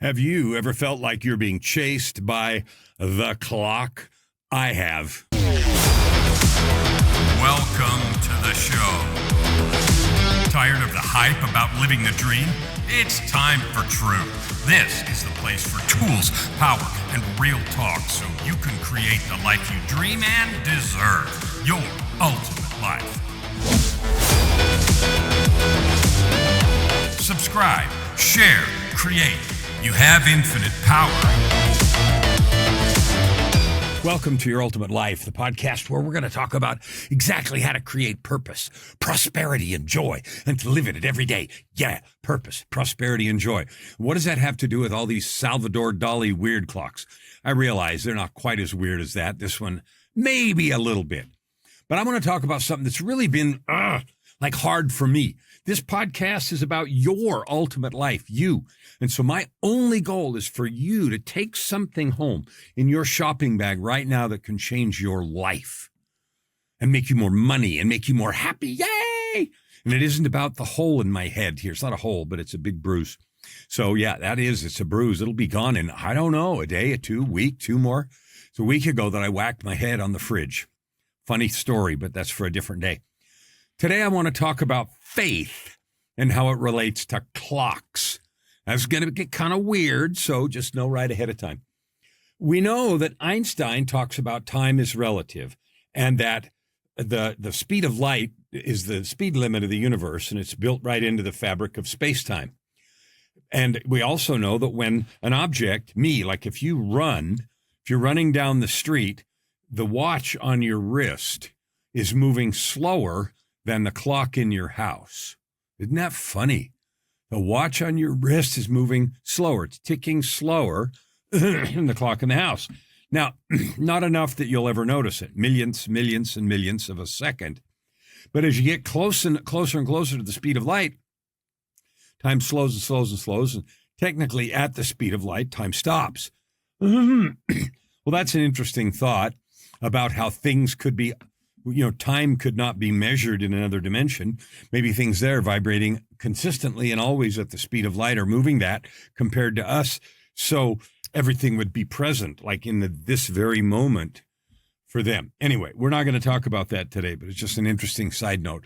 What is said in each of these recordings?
Have you ever felt like you're being chased by the clock? I have. Welcome to the show. Tired of the hype about living the dream? It's time for truth. This is the place for tools, power, and real talk so you can create the life you dream and deserve. Your ultimate life. Subscribe, share, create. You have infinite power. Welcome to Your Ultimate Life, the podcast where we're going to talk about exactly how to create purpose, prosperity, and joy, and to live in it every day. Yeah, purpose, prosperity, and joy. What does that have to do with all these Salvador Dali weird clocks? I realize they're not quite as weird as that. This one, maybe a little bit. But I'm going to talk about something that's really been hard for me. This podcast is about your ultimate life, you. And so my only goal is for you to take something home in your shopping bag right now that can change your life and make you more money and make you more happy. Yay! And it isn't about the hole in my head here. It's not a hole, but it's a big bruise. So yeah, it's a bruise. It'll be gone in, I don't know, a day, a week, two more. It's a week ago that I whacked my head on the fridge. Funny story, but that's for a different day. Today, I want to talk about faith and how it relates to clocks. That's going to get kind of weird, so just know right ahead of time. We know that Einstein talks about time is relative and that the speed of light is the speed limit of the universe, and it's built right into the fabric of space-time. And we also know that when an object, like if you're running down the street, the watch on your wrist is moving slower than the clock in your house. Isn't that funny? The watch on your wrist is moving slower. It's ticking slower than the clock in the house. Now, not enough that you'll ever notice it. Millions and millions of a second. But as you get closer and closer to the speed of light, time slows and slows and slows. And technically, at the speed of light, time stops. Well, that's an interesting thought about how things could be. Time could not be measured in another dimension. Maybe things there vibrating consistently and always at the speed of light are moving that compared to us. So everything would be present, like in this very moment for them. Anyway, we're not going to talk about that today, but it's just an interesting side note.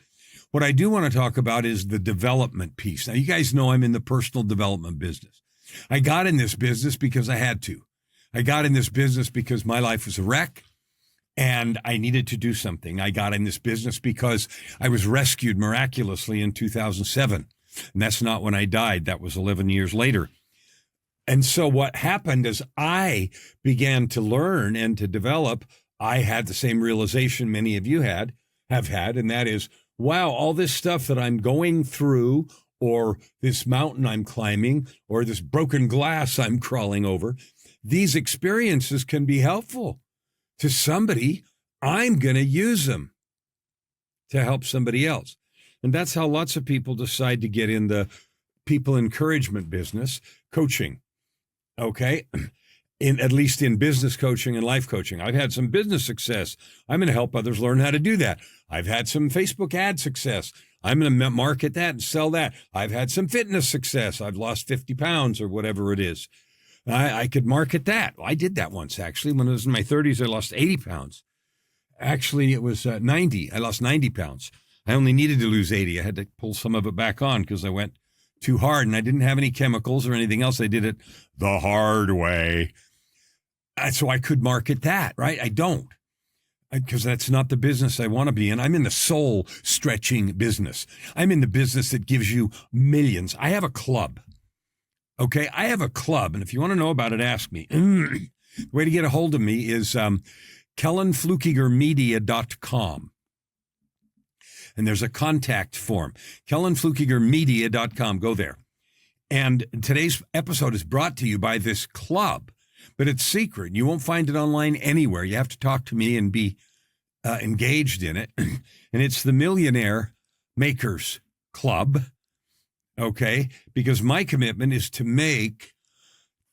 What I do want to talk about is the development piece. Now, you guys know I'm in the personal development business. I got in this business because I had to. I got in this business because my life was a wreck. And I needed to do something. I got in this business because I was rescued miraculously in 2007. And that's not when I died. That was 11 years later. And so what happened is I began to learn and to develop. I had the same realization many of you have had, and that is, wow, all this stuff that I'm going through, or this mountain I'm climbing, or this broken glass I'm crawling over, these experiences can be helpful to somebody. I'm going to use them to help somebody else. And that's how lots of people decide to get in the people encouragement business, coaching. Okay. At least in business coaching and life coaching. I've had some business success. I'm going to help others learn how to do that. I've had some Facebook ad success. I'm going to market that and sell that. I've had some fitness success. I've lost 50 pounds or whatever it is. I could market that. I did that once, actually. When I was in my 30s, I lost 80 pounds. Actually, it was 90. I lost 90 pounds. I only needed to lose 80. I had to pull some of it back on because I went too hard, and I didn't have any chemicals or anything else. I did it the hard way. So I could market that, right? I don't, because that's not the business I want to be in. I'm in the soul stretching business. I'm in the business that gives you millions. I have a club. Okay, I have a club, and if you want to know about it, ask me. The way to get a hold of me is KellanFluckigerMedia.com. And there's a contact form, KellanFluckigerMedia.com. Go there. And today's episode is brought to you by this club, but it's secret. You won't find it online anywhere. You have to talk to me and be engaged in it. And it's the Millionaire Makers Club. Okay, because my commitment is to make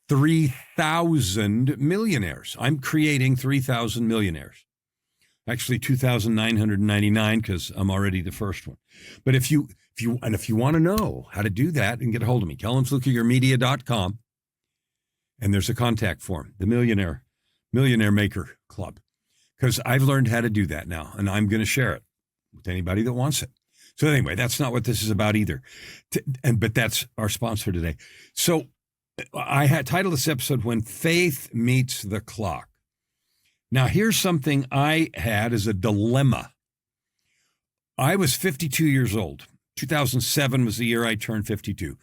3,000 millionaires. I'm creating 3,000 millionaires. Actually, 2,999 because I'm already the first one. But if you want to know how to do that and get a hold of me, KellanFluckigerMedia.com. And there's a contact form, the Millionaire Maker Club, because I've learned how to do that now, and I'm going to share it with anybody that wants it. So anyway, that's not what this is about either. But that's our sponsor today. So I had titled this episode, When Faith Meets the Clock. Now, here's something I had as a dilemma. I was 52 years old. 2007 was the year I turned 52.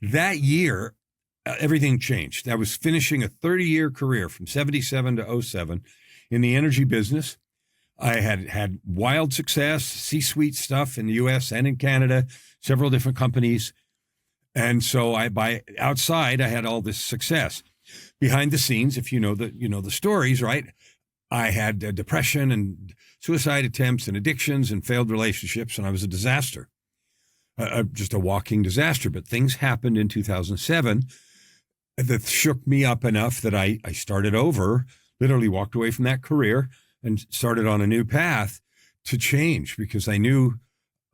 That year, everything changed. I was finishing a 30-year career from 77 to 07 in the energy business. I had wild success, C-suite stuff in the U.S. and in Canada, several different companies. And so by outside, I had all this success. Behind the scenes, if you know the stories, right? I had depression and suicide attempts and addictions and failed relationships, and I was a disaster, just a walking disaster. But things happened in 2007 that shook me up enough that I started over, literally walked away from that career and started on a new path to change, because I knew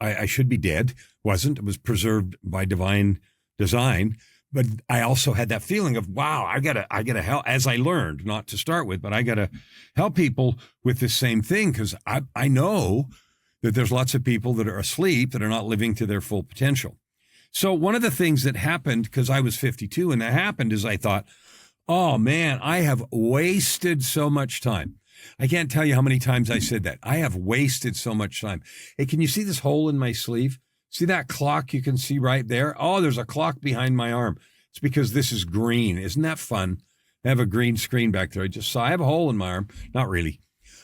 I should be dead. Wasn't. It was preserved by divine design. But I also had that feeling of, wow, I gotta help, as I learned, not to start with, but I gotta help people with this same thing, because I know that there's lots of people that are asleep that are not living to their full potential. So one of the things that happened, because I was 52 and that happened, is I thought, oh man, I have wasted so much time. I can't tell you how many times I said that. I have wasted so much time. Hey, can you see this hole in my sleeve? See that clock you can see right there? Oh, there's a clock behind my arm. It's because this is green. Isn't that fun? I have a green screen back there. I just saw I have a hole in my arm. Not really.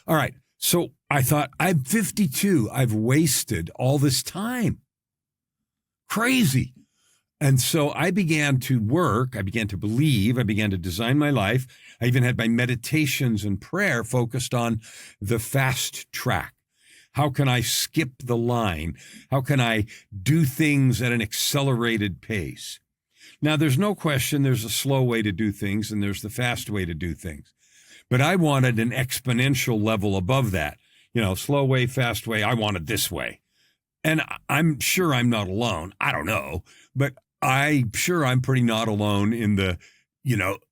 All right. So I thought, I'm 52. I've wasted all this time. Crazy. And so I began to work. I began to believe. I began to design my life. I even had my meditations and prayer focused on the fast track. How can I skip the line? How can I do things at an accelerated pace? Now, there's no question there's a slow way to do things and there's the fast way to do things. But I wanted an exponential level above that. Slow way, fast way. I wanted this way. And I'm sure I'm not alone. I don't know. But I'm sure I'm pretty not alone in the,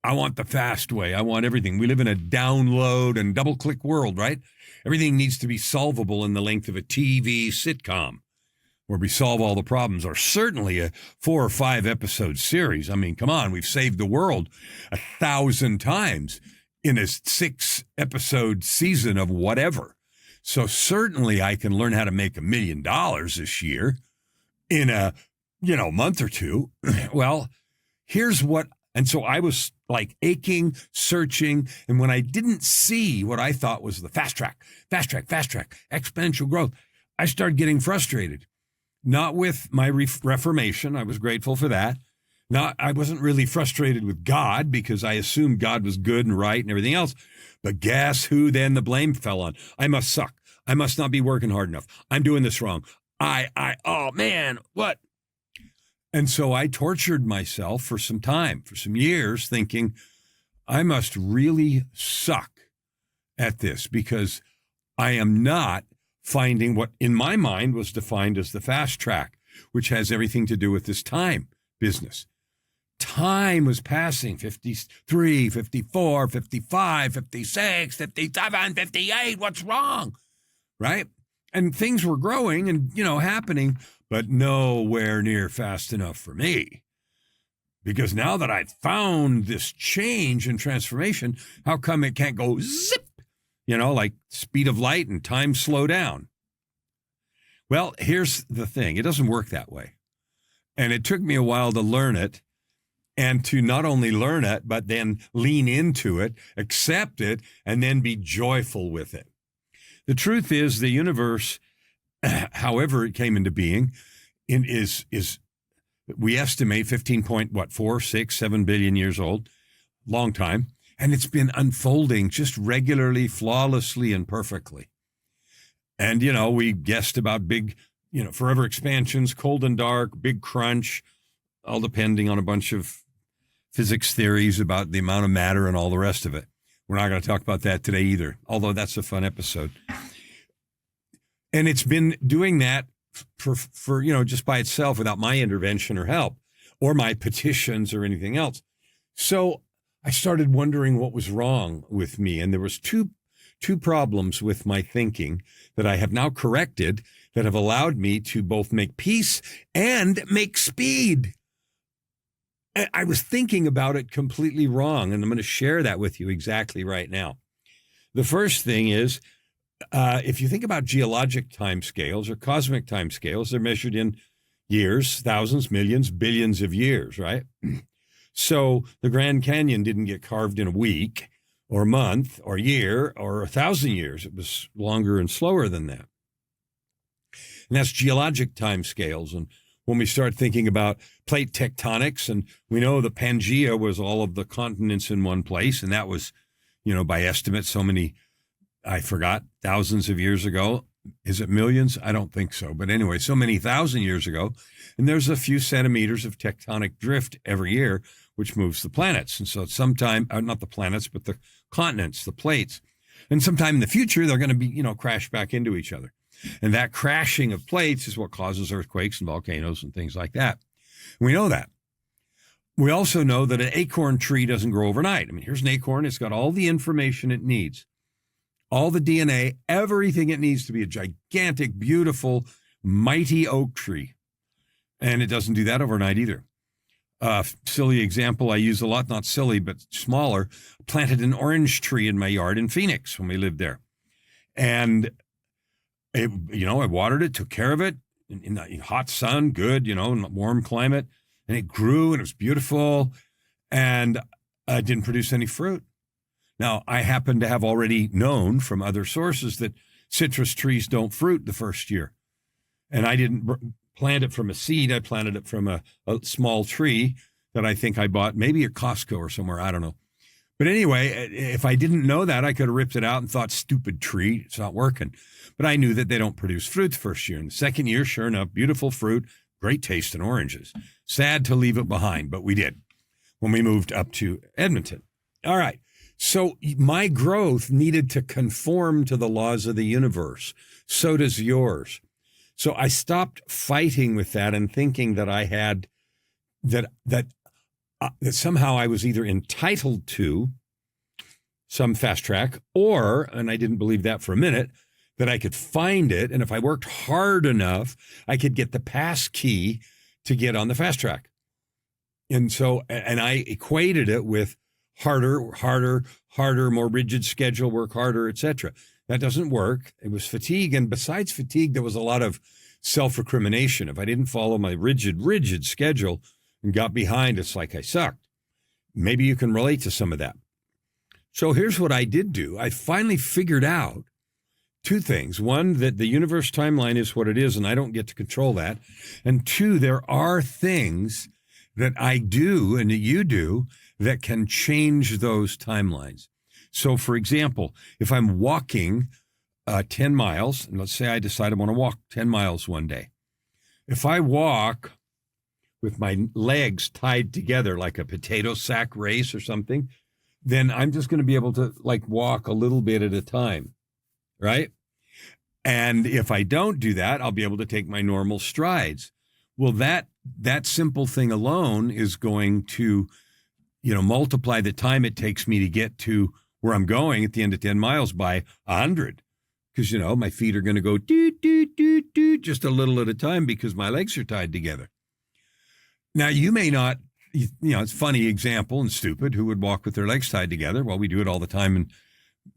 I want the fast way. I want everything. We live in a download and double-click world, right? Everything needs to be solvable in the length of a TV sitcom where we solve all the problems, or certainly a 4 or 5 episode series. I mean, come on, we've saved the world 1,000 times in a 6 episode season of whatever. So certainly I can learn how to make $1 million this year in a, month or two. Well, here's what. And so I was like aching, searching. And when I didn't see what I thought was the fast track, exponential growth, I started getting frustrated. Not with my reformation. I was grateful for that. I wasn't really frustrated with God, because I assumed God was good and right and everything else. But guess who then the blame fell on? I must suck. I must not be working hard enough. I'm doing this wrong. Oh man, what? And so I tortured myself for some time, for some years, thinking I must really suck at this, because I am not finding what in my mind was defined as the fast track, which has everything to do with this time business. Time was passing, 53, 54, 55, 56, 57, 58. What's wrong? Right? And things were growing and, happening, but nowhere near fast enough for me. Because now that I've found this change and transformation, how come it can't go zip, like speed of light and time slow down? Well, here's the thing. It doesn't work that way. And it took me a while to learn it, and to not only learn it, but then lean into it, accept it, and then be joyful with it. The truth is the universe, however it came into being, is we estimate 15.7 billion years old, long time, and it's been unfolding just regularly, flawlessly, and perfectly. And, we guessed about big, forever expansions, cold and dark, big crunch, all depending on a bunch of physics theories about the amount of matter and all the rest of it. We're not going to talk about that today either, although that's a fun episode. And it's been doing that for just by itself without my intervention or help or my petitions or anything else. So I started wondering what was wrong with me. And there was two problems with my thinking that I have now corrected that have allowed me to both make peace and make speed. I was thinking about it completely wrong, and I'm going to share that with you exactly right now. The first thing is, if you think about geologic timescales or cosmic timescales, they're measured in years, thousands, millions, billions of years, right? So the Grand Canyon didn't get carved in a week or month or year or 1,000 years. It was longer and slower than that. And that's geologic timescales. And when we start thinking about plate tectonics, and we know the Pangea was all of the continents in one place, and that was, by estimate, so many, I forgot, thousands of years ago. Is it millions? I don't think so. But anyway, so many thousand years ago. And there's a few centimeters of tectonic drift every year, which moves the planets. And so sometime, not the planets, but the continents, the plates. And sometime in the future, they're going to be, crash back into each other. And that crashing of plates is what causes earthquakes and volcanoes and things like that. We know that. We also know that an acorn tree doesn't grow overnight. I mean, here's an acorn. It's got all the information it needs, all the DNA, everything it needs to be a gigantic, beautiful, mighty oak tree. And it doesn't do that overnight either. Silly example I use a lot, not silly, but smaller. Planted an orange tree in my yard in Phoenix when we lived there. And I watered it, took care of it in the hot sun, good, warm climate, and it grew and it was beautiful, and it didn't produce any fruit. Now, I happen to have already known from other sources that citrus trees don't fruit the first year. And I didn't plant it from a seed. I planted it from a small tree that I think I bought maybe at Costco or somewhere. I don't know. But anyway, if I didn't know that, I could have ripped it out and thought, stupid tree, it's not working. But I knew that they don't produce fruit the first year. And the second year, sure enough, beautiful fruit, great taste in oranges. Sad to leave it behind, but we did when we moved up to Edmonton. All right. So my growth needed to conform to the laws of the universe. So does yours. So I stopped fighting with that and thinking that I had that somehow I was either entitled to some fast track or, and I didn't believe that for a minute, that I could find it. And if I worked hard enough, I could get the pass key to get on the fast track. And so, and I equated it with harder, more rigid schedule, work harder, etc. That doesn't work. It was fatigue. And besides fatigue, there was a lot of self-recrimination. If I didn't follow my rigid schedule and got behind, it's like I sucked. Maybe you can relate to some of that. So here's what I did do. I finally figured out two things. One, that the universe timeline is what it is, and I don't get to control that. And two, there are things that I do and that you do that can change those timelines. So, for example, if I'm walking 10 miles, and let's say I decide I want to walk 10 miles one day. If I walk with my legs tied together like a potato sack race or something, then I'm just going to be able to walk a little bit at a time, right? And if I don't do that, I'll be able to take my normal strides. Well, that simple thing alone is going to, multiply the time it takes me to get to where I'm going at the end of 10 miles by 100. Because, my feet are going to go doot, doot, doot, doot, just a little at a time because my legs are tied together. Now, you may not, it's a funny example and stupid, who would walk with their legs tied together? Well, we do it all the time in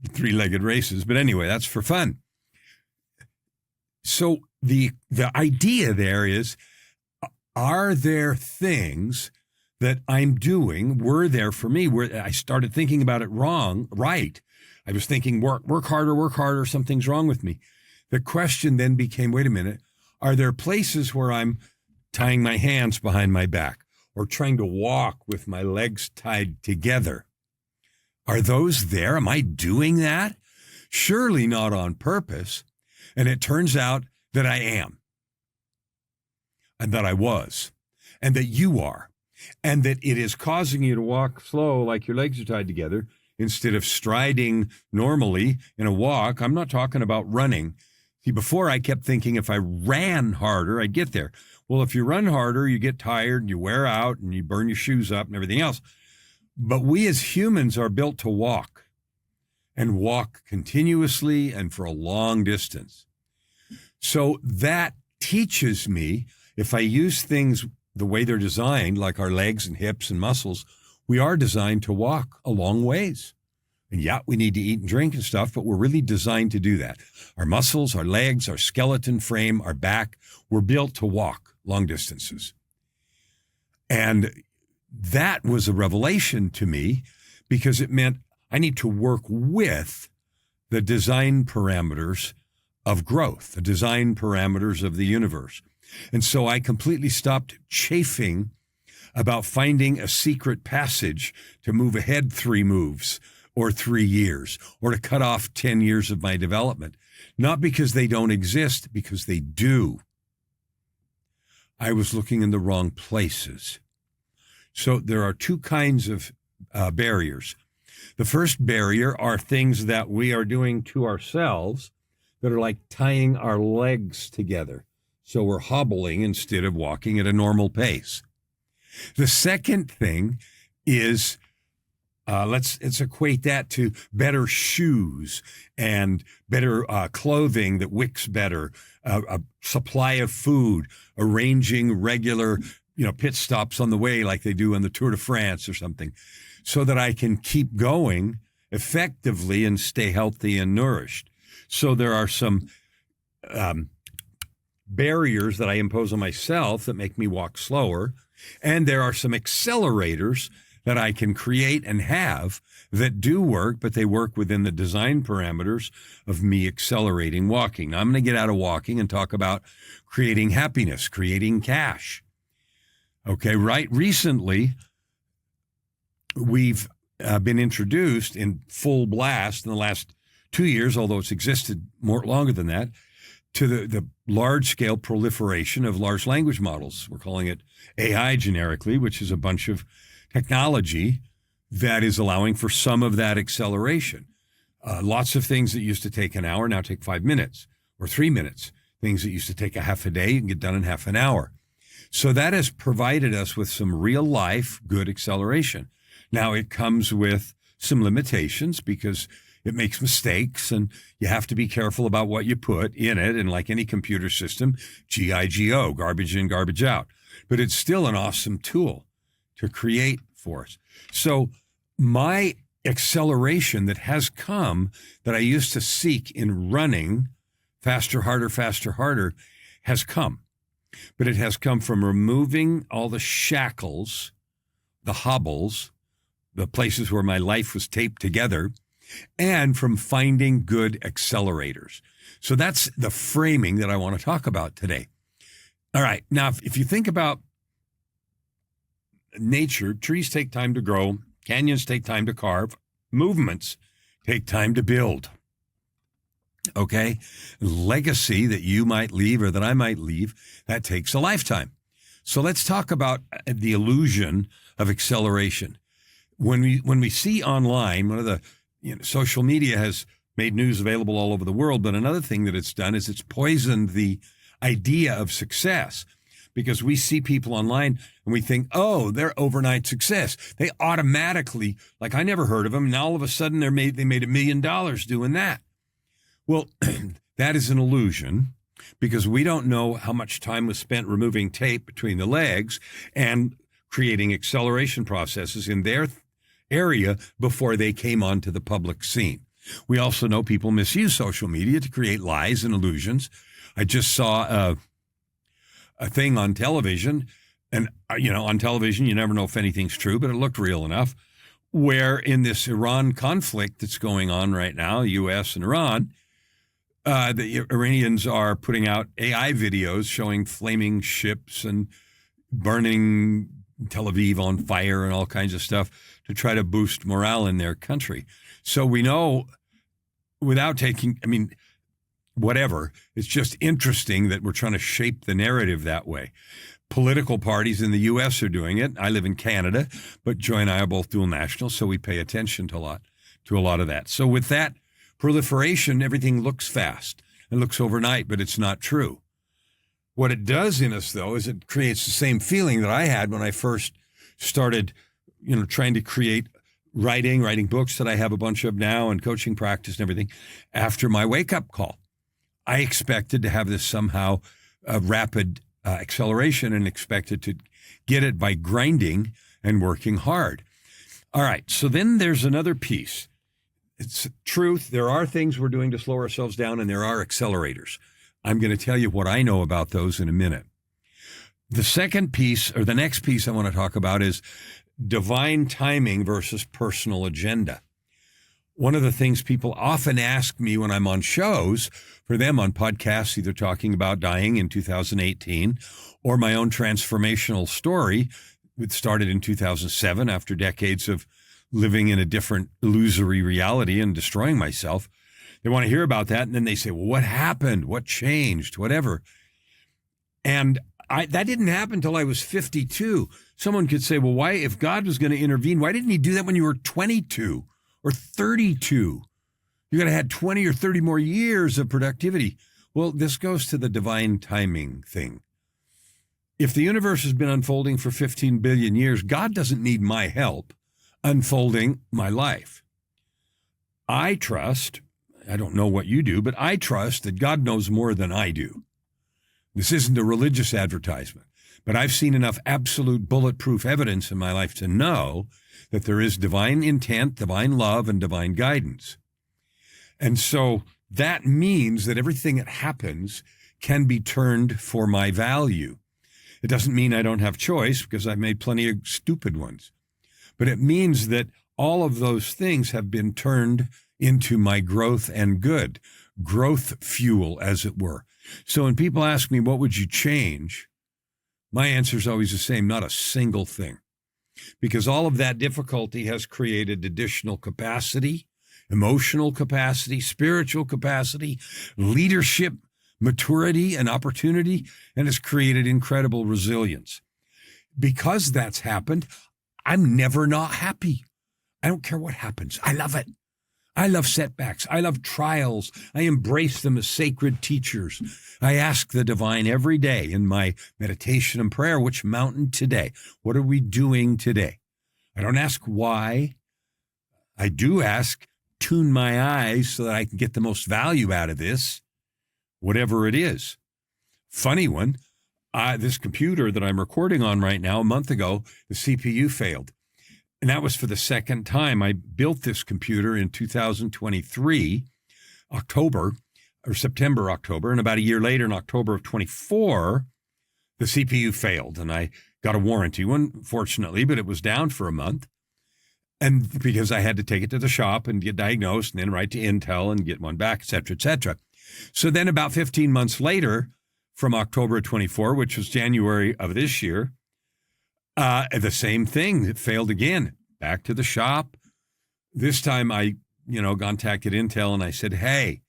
three-legged races. But anyway, that's for fun. So the idea there is, are there things that I'm doing, were there for me, where I started thinking about it right. I was thinking, work harder, something's wrong with me. The question then became, wait a minute, are there places where I'm tying my hands behind my back or trying to walk with my legs tied together? Are those there? Am I doing that? Surely not on purpose. And it turns out that I am, and that I was, and that you are, and that it is causing you to walk slow like your legs are tied together instead of striding normally in a walk. I'm not talking about running. See, before I kept thinking if I ran harder, I'd get there. Well, if you run harder, you get tired and you wear out and you burn your shoes up and everything else. But we as humans are built to walk and walk continuously and for a long distance. So that teaches me, if I use things the way they're designed, like our legs and hips and muscles, we are designed to walk a long ways. And yeah, we need to eat and drink and stuff, but we're really designed to do that. Our muscles, our legs, our skeleton frame, our back, we're built to walk long distances. And that was a revelation to me, because it meant I need to work with the design parameters of growth, the design parameters of the universe. And so I completely stopped chafing about finding a secret passage to move ahead 3 moves or 3 years, or to cut off 10 years of my development. Not because they don't exist, because they do. I was looking in the wrong places. So there are 2 kinds of barriers. The first barrier are things that we are doing to ourselves that are like tying our legs together. So we're hobbling instead of walking at a normal pace. The second thing is, let's equate that to better shoes and better clothing that wicks better, a supply of food, arranging regular, pit stops on the way like they do on the Tour de France or something, so that I can keep going effectively and stay healthy and nourished. So there are some barriers that I impose on myself that make me walk slower, and there are some accelerators that I can create and have that do work, but they work within the design parameters of me accelerating walking. Now, I'm going to get out of walking and talk about creating happiness, creating cash. Okay, right? Recently, we've been introduced in full blast in the last 2 years, although it's existed longer than that, to the large-scale proliferation of large language models. We're calling it AI generically, which is a bunch of technology that is allowing for some of that acceleration. Lots of things that used to take an hour now take 5 minutes or 3 minutes. Things that used to take a half a day, you can get done in half an hour. So that has provided us with some real-life good acceleration. Now, it comes with some limitations because it makes mistakes, and you have to be careful about what you put in it. And like any computer system, GIGO, garbage in, garbage out. But it's still an awesome tool to create for us. So my acceleration that has come, that I used to seek in running, faster, harder, has come. But it has come from removing all the shackles, the hobbles, the places where my life was taped together, and from finding good accelerators. So that's the framing that I want to talk about today. All right. Now, if you think about nature, trees take time to grow, canyons take time to carve, movements take time to build. Okay? Legacy that you might leave or that I might leave, that takes a lifetime. So let's talk about the illusion of acceleration. When we see online, one of the social media has made news available all over the world, but another thing that it's done is it's poisoned the idea of success, because we see people online and we think, oh, they're overnight success. They automatically, like, I never heard of them, and all of a sudden they made $1 million doing that. Well, that is an illusion, because we don't know how much time was spent removing tape between the legs and creating acceleration processes in their area before they came onto the public scene. We also know people misuse social media to create lies and illusions. I just saw a thing on television, and on television you never know if anything's true, but it looked real enough, where in this Iran conflict that's going on right now, U.S. and Iran, the Iranians are putting out AI videos showing flaming ships and burning Tel Aviv on fire and all kinds of stuff to try to boost morale in their country. So we know, without taking, whatever, it's just interesting that we're trying to shape the narrative that way. Political parties in the U.S. are doing it. I live in Canada, but Joy and I are both dual nationals, so we pay attention to a lot of that. So with that proliferation, everything looks fast. It looks overnight, but it's not true. What it does in us, though, is it creates the same feeling that I had when I first started trying to create writing books that I have a bunch of now and coaching practice and everything after my wake-up call. I expected to have this somehow rapid acceleration and expected to get it by grinding and working hard. All right, so then there's another piece. It's truth. There are things we're doing to slow ourselves down, and there are accelerators. I'm going to tell you what I know about those in a minute. The second piece, or the next piece I want to talk about, is divine timing versus personal agenda. One of the things people often ask me when I'm on shows, for them on podcasts, either talking about dying in 2018 or my own transformational story, it started in 2007 after decades of living in a different illusory reality and destroying myself. They want to hear about that. And then they say, well, what happened? What changed? Whatever. And that didn't happen until I was 52. Someone could say, well, why, if God was going to intervene, why didn't he do that when you were 22 or 32? You got to have 20 or 30 more years of productivity. Well, this goes to the divine timing thing. If the universe has been unfolding for 15 billion years, God doesn't need my help unfolding my life. I trust, I don't know what you do, but I trust that God knows more than I do. This isn't a religious advertisement, but I've seen enough absolute bulletproof evidence in my life to know that there is divine intent, divine love, and divine guidance. And so that means that everything that happens can be turned for my value. It doesn't mean I don't have choice, because I've made plenty of stupid ones. But it means that all of those things have been turned into my growth and good, growth fuel, as it were. So when people ask me, what would you change? My answer is always the same, not a single thing. Because all of that difficulty has created additional capacity, emotional capacity, spiritual capacity, leadership, maturity, and opportunity, and has created incredible resilience. Because that's happened, I'm never not happy. I don't care what happens. I love it. I love setbacks. I love trials. I embrace them as sacred teachers. I ask the divine every day in my meditation and prayer, which mountain today? What are we doing today? I don't ask why. I do ask, tune my eyes so that I can get the most value out of this, whatever it is. Funny one, this computer that I'm recording on right now, a month ago, the CPU failed. And that was for the second time. I built this computer in 2023, September, October. And about a year later, in October of 24, the CPU failed. And I got a warranty one, fortunately, but it was down for a month. And because I had to take it to the shop and get diagnosed and then write to Intel and get one back, et cetera, et cetera. So then about 15 months later, from October of 24, which was January of this year, the same thing. It failed again. Back to the shop. This time I, contacted Intel and I said, hey,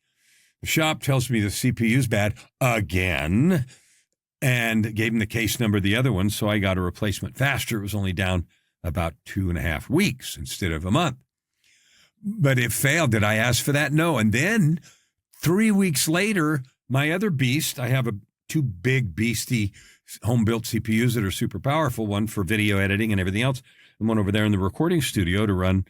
the shop tells me the CPU's bad again, and gave them the case number of the other one. So I got a replacement faster. It was only down about 2.5 weeks instead of a month. But it failed. Did I ask for that? No. And then 3 weeks later, my other beast, I have two big beastie home-built CPUs that are super powerful, one for video editing and everything else, and one over there in the recording studio to run,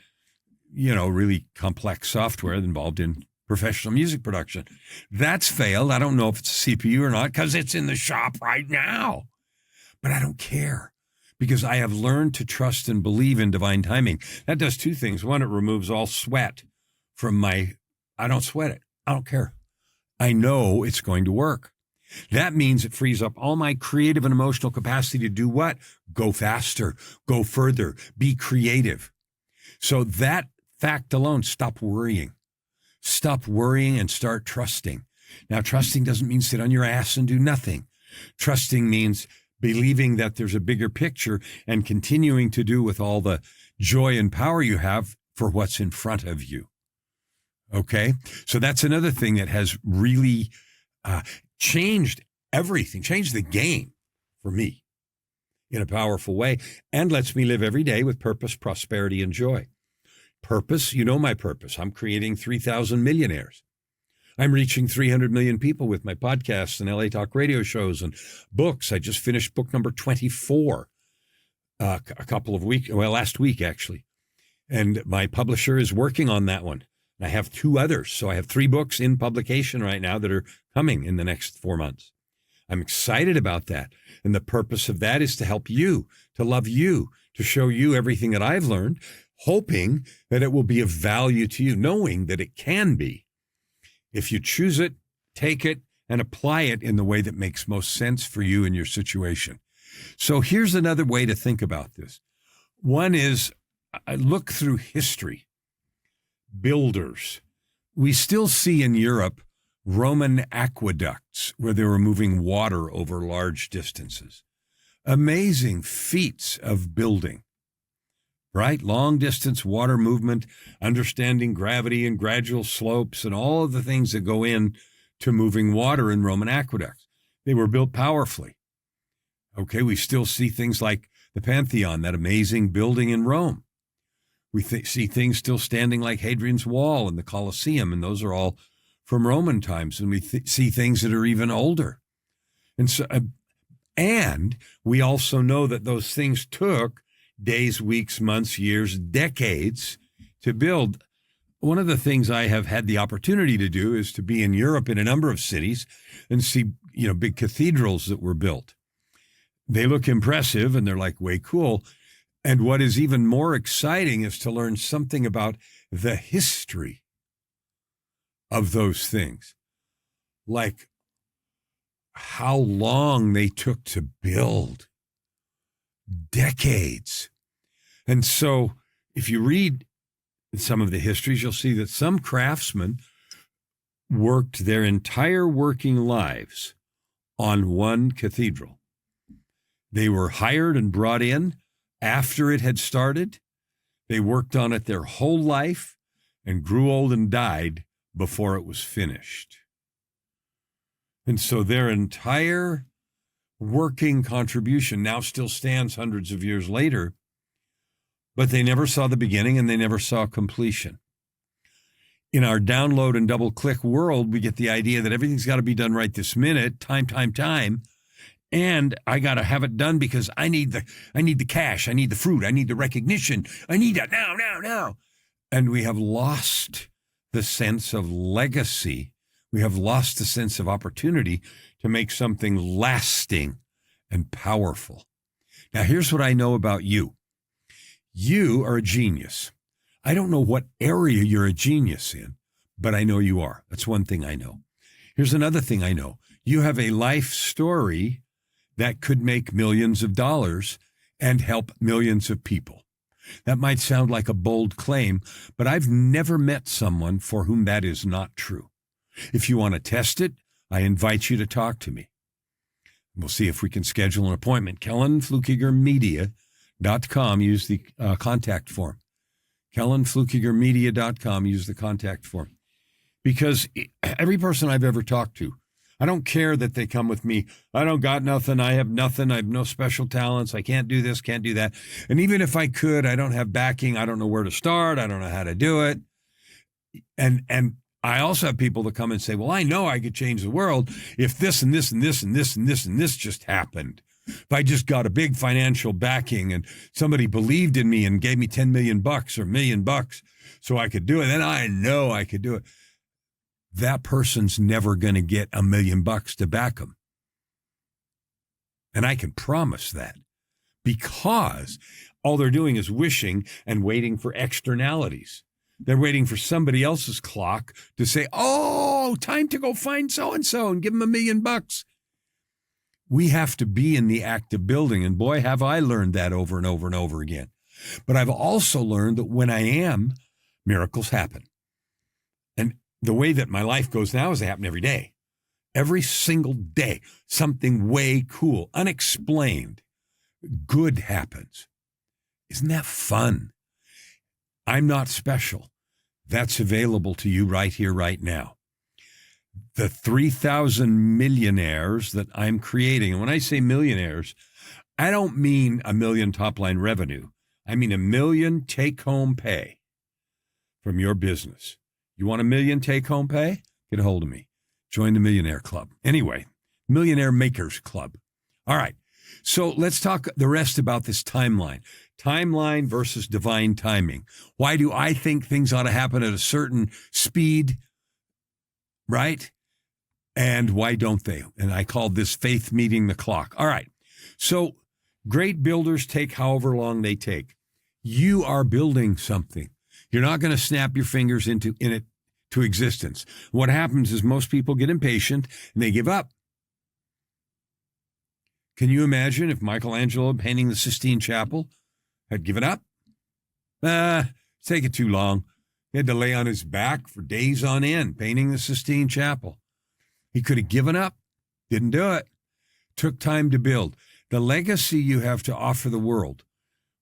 really complex software involved in professional music production. That's failed. I don't know if it's a CPU or not because it's in the shop right now. But I don't care because I have learned to trust and believe in divine timing. That does two things. One, it removes all sweat from I don't sweat it. I don't care. I know it's going to work. That means it frees up all my creative and emotional capacity to do what? Go faster, go further, be creative. So that fact alone, stop worrying. Stop worrying and start trusting. Now, trusting doesn't mean sit on your ass and do nothing. Trusting means believing that there's a bigger picture and continuing to do with all the joy and power you have for what's in front of you. Okay? So that's another thing that has really changed everything, changed the game for me in a powerful way, and lets me live every day with purpose, prosperity, and joy. Purpose, my purpose. I'm creating 3,000 millionaires. I'm reaching 300 million people with my podcasts and LA Talk radio shows and books. I just finished book number 24. last week actually. And my publisher is working on that one. I have 2 others. So I have 3 books in publication right now that are coming in the next 4 months. I'm excited about that. And the purpose of that is to help you, to love you, to show you everything that I've learned, hoping that it will be of value to you, knowing that it can be. If you choose it, take it, and apply it in the way that makes most sense for you and your situation. So here's another way to think about this. One is, I look through history. Builders. We still see in Europe Roman aqueducts where they were moving water over large distances. Amazing feats of building, right? Long distance water movement, understanding gravity and gradual slopes and all of the things that go in to moving water in Roman aqueducts. They were built powerfully. Okay, we still see things like the Pantheon, that amazing building in Rome. We see things still standing like Hadrian's Wall and the Colosseum, and those are all from Roman times. And we see things that are even older. And so, and we also know that those things took days, weeks, months, years, decades to build. One of the things I have had the opportunity to do is to be in Europe in a number of cities and see, big cathedrals that were built. They look impressive and they're like way cool. And what is even more exciting is to learn something about the history of those things, like how long they took to build, decades. And so if you read some of the histories, you'll see that some craftsmen worked their entire working lives on one cathedral. They were hired and brought in after it had started. They worked on it their whole life and grew old and died before it was finished. And so their entire working contribution now still stands hundreds of years later, but they never saw the beginning and they never saw completion. In our download and double-click world, we get the idea that everything's got to be done right this minute, time, and I got to have it done because I need the cash, I need the fruit, I need the recognition, I need it now. And we have lost the sense of legacy. We have lost the sense of opportunity to make something lasting and powerful. Now, here's what I know about you. You are a genius. I don't know what area you're a genius in, but I know you are. That's one thing I know. Here's another thing I know. You have a life story that could make millions of dollars and help millions of people. That might sound like a bold claim, but I've never met someone for whom that is not true. If you want to test it, I invite you to talk to me. We'll see if we can schedule an appointment. KellanFluckigerMedia.com. Use the contact form. KellanFluckigerMedia.com. Use the contact form. Because every person I've ever talked to, I don't care that they come with me. I don't got nothing. I have nothing. I have no special talents. I can't do this, can't do that. And even if I could, I don't have backing. I don't know where to start. I don't know how to do it. And I also have people that come and say, well, I know I could change the world if this and this and this and this and this and this just happened. If I just got a big financial backing and somebody believed in me and gave me $10 million or $1 million so I could do it, then I know I could do it. That person's never going to get $1 million to back them. And I can promise that, because all they're doing is wishing and waiting for externalities. They're waiting for somebody else's clock to say, oh, time to go find so-and-so and give them $1 million. We have to be in the act of building. And boy, have I learned that over and over and over again. But I've also learned that when I am, miracles happen. And the way that my life goes now is they happen every day. Every single day, something way cool, unexplained, good happens. Isn't that fun? I'm not special. That's available to you right here, right now. The 3,000 millionaires that I'm creating, and when I say millionaires, I don't mean 1 million top-line revenue. I mean 1 million take-home pay from your business. You want 1 million take-home pay? Get a hold of me. Join the Millionaire Club. Anyway, Millionaire Makers Club. All right. So let's talk the rest about this timeline. Timeline versus divine timing. Why do I think things ought to happen at a certain speed, right? And why don't they? And I called this faith meeting the clock. All right. So great builders take however long they take. You are building something. You're not going to snap your fingers in it to existence. What happens is most people get impatient and they give up. Can you imagine if Michelangelo painting the Sistine Chapel had given up? It's taking too long. He had to lay on his back for days on end painting the Sistine Chapel. He could have given up. Didn't do it. Took time to build. The legacy you have to offer the world,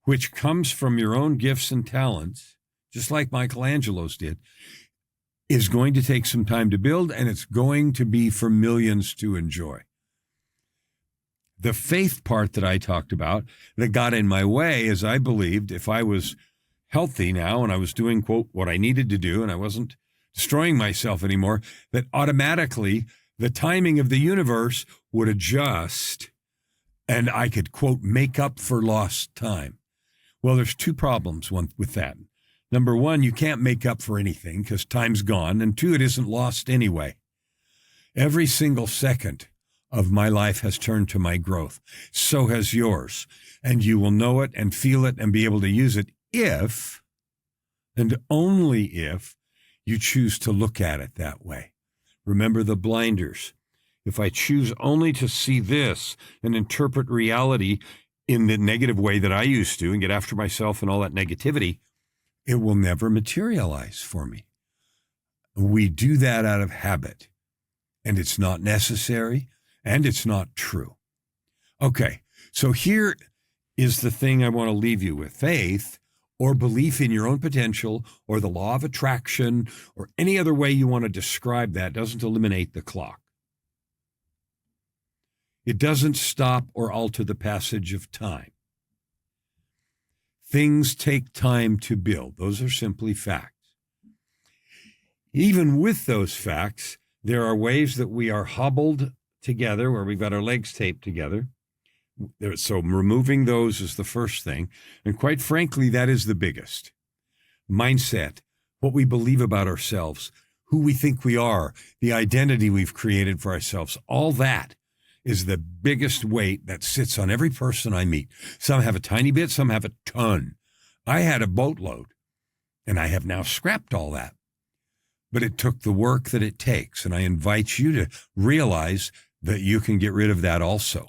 which comes from your own gifts and talents, just like Michelangelo's did, is going to take some time to build, and it's going to be for millions to enjoy. The faith part that I talked about that got in my way is I believed if I was healthy now and I was doing, quote, what I needed to do and I wasn't destroying myself anymore, that automatically the timing of the universe would adjust and I could, quote, make up for lost time. Well, there's two problems with that. Number one, you can't make up for anything because time's gone. And two, it isn't lost anyway. Every single second of my life has turned to my growth. So has yours. And you will know it and feel it and be able to use it if, and only if, you choose to look at it that way. Remember the blinders. If I choose only to see this and interpret reality in the negative way that I used to and get after myself and all that negativity, it will never materialize for me. We do that out of habit, and it's not necessary, and it's not true. Okay, so here is the thing I want to leave you with. Faith or belief in your own potential or the law of attraction or any other way you want to describe that doesn't eliminate the clock. It doesn't stop or alter the passage of time. Things take time to build. Those are simply facts. Even with those facts, there are ways that we are hobbled together where we've got our legs taped together. So removing those is the first thing. And quite frankly, that is the biggest. Mindset, what we believe about ourselves, who we think we are, the identity we've created for ourselves, all that is the biggest weight that sits on every person I meet. Some have a tiny bit, some have a ton. I had a boatload, and I have now scrapped all that. But it took the work that it takes, and I invite you to realize that you can get rid of that also.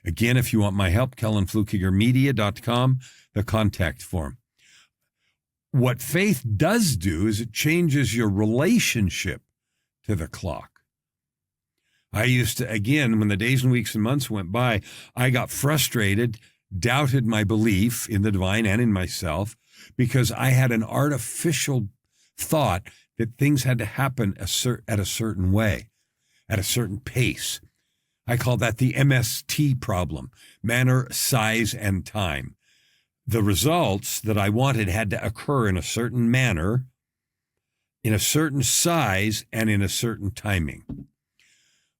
Again, if you want my help, KellanFluckigerMedia.com, the contact form. What faith does do is it changes your relationship to the clock. I used to, again, when the days and weeks and months went by, I got frustrated, doubted my belief in the divine and in myself because I had an artificial thought that things had to happen at a certain way, at a certain pace. I call that the MST problem, manner, size, and time. The results that I wanted had to occur in a certain manner, in a certain size, and in a certain timing.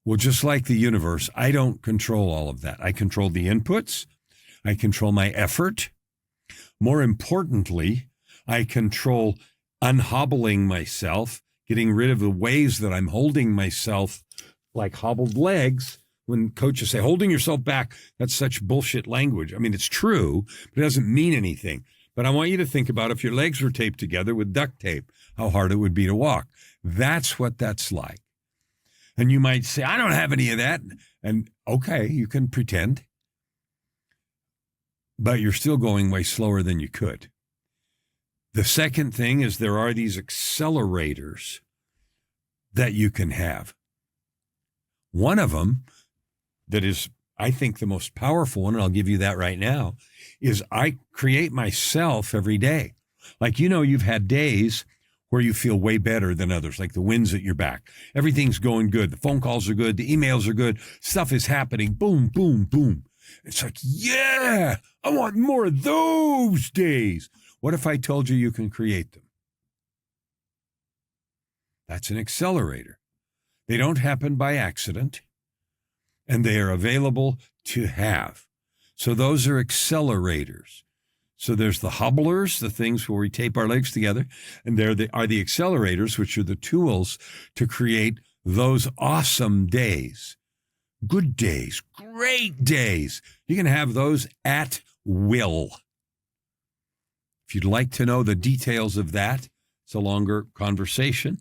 Well, just like the universe, I don't control all of that. I control the inputs. I control my effort. More importantly, I control unhobbling myself, getting rid of the ways that I'm holding myself like hobbled legs. When coaches say, holding yourself back, that's such bullshit language. I mean, it's true, but it doesn't mean anything. But I want you to think about if your legs were taped together with duct tape, how hard it would be to walk. That's what that's like. And you might say, I don't have any of that. And okay, you can pretend, but you're still going way slower than you could. The second thing is there are these accelerators that you can have. One of them that is, I think, the most powerful one, and I'll give you that right now, is I create myself every day. Like, you've had days where you feel way better than others, like the wind's at your back. Everything's going good. The phone calls are good. The emails are good. Stuff is happening. Boom, boom, boom. It's like, yeah, I want more of those days. What if I told you you can create them? That's an accelerator. They don't happen by accident, and they are available to have. So those are accelerators. So there's the hobblers, the things where we tape our legs together, and there are the accelerators, which are the tools to create those awesome days, good days, great days. You can have those at will. If you'd like to know the details of that, it's a longer conversation.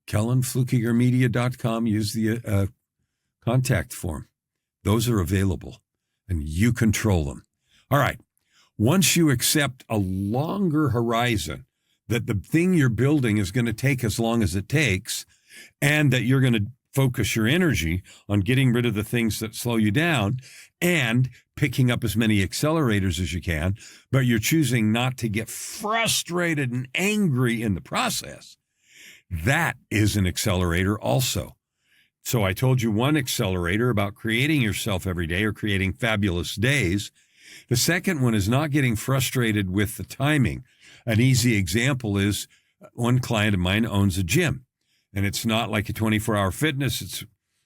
KellanFluckigerMedia.com. Use the contact form. Those are available, and you control them. All right. Once you accept a longer horizon, that the thing you're building is going to take as long as it takes, and that you're going to focus your energy on getting rid of the things that slow you down and picking up as many accelerators as you can, but you're choosing not to get frustrated and angry in the process, that is an accelerator also. So I told you one accelerator about creating yourself every day or creating fabulous days. The second one is not getting frustrated with the timing. An easy example is one client of mine owns a gym, and it's not like a 24-hour fitness. It's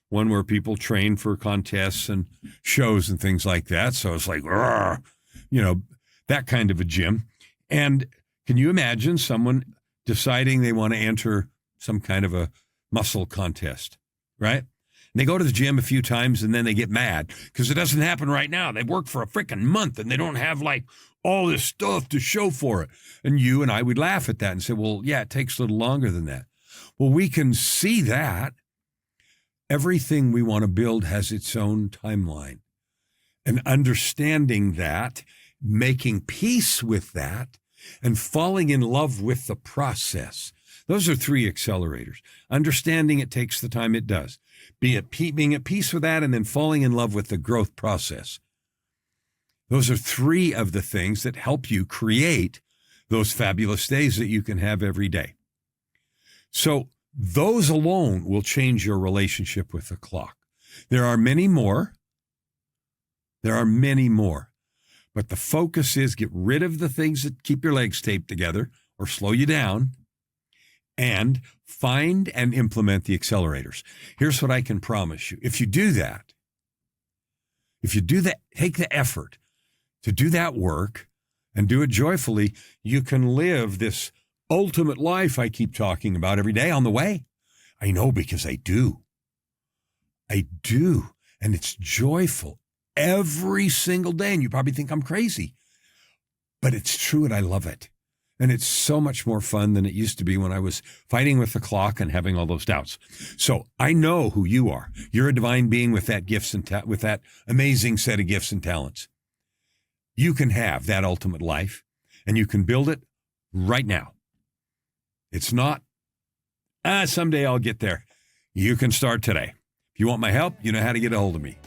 one where people train for contests and shows and things like that. So it's like, that kind of a gym. And can you imagine someone deciding they want to enter some kind of a muscle contest, right? And they go to the gym a few times and then they get mad because it doesn't happen right now. They work for a freaking month and they don't have like all this stuff to show for it. And you and I would laugh at that and say, well, yeah, it takes a little longer than that. Well, we can see that everything we want to build has its own timeline. And understanding that, making peace with that, and falling in love with the process. Those are three accelerators. Understanding it takes the time it does. Being at peace with that, and then falling in love with the growth process. Those are three of the things that help you create those fabulous days that you can have every day. So those alone will change your relationship with the clock. There are many more. But the focus is get rid of the things that keep your legs taped together or slow you down, and find and implement the accelerators. Here's what I can promise you. If you do that, take the effort to do that work and do it joyfully, you can live this ultimate life I keep talking about every day on the way. I know, because I do. And it's joyful every single day. And you probably think I'm crazy, but it's true and I love it. And it's so much more fun than it used to be when I was fighting with the clock and having all those doubts. So I know who you are. You're a divine being with that with that amazing set of gifts and talents. You can have that ultimate life, and you can build it right now. It's not, someday I'll get there. You can start today. If you want my help, you know how to get a hold of me.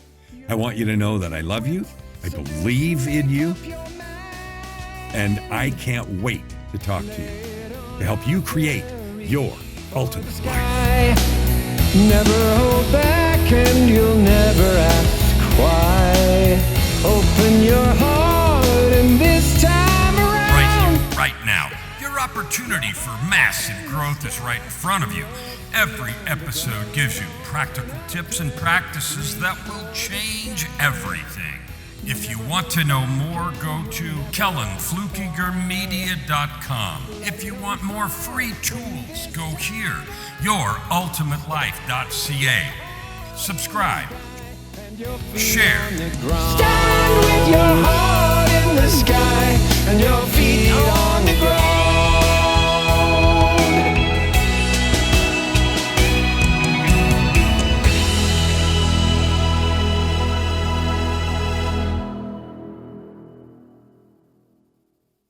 I want you to know that I love you. I believe in you. And I can't wait to talk to you, to help you create your ultimate life. Never hold back and you'll never ask why. Open your heart and this time around. Right here, right now. Your opportunity for massive growth is right in front of you. Every episode gives you practical tips and practices that will change everything. If you want to know more, go to KellanFluckigerMedia.com. If you want more free tools, go here, YourUltimateLife.ca. Subscribe. Share. Stand with your heart in the sky and your feet on the ground.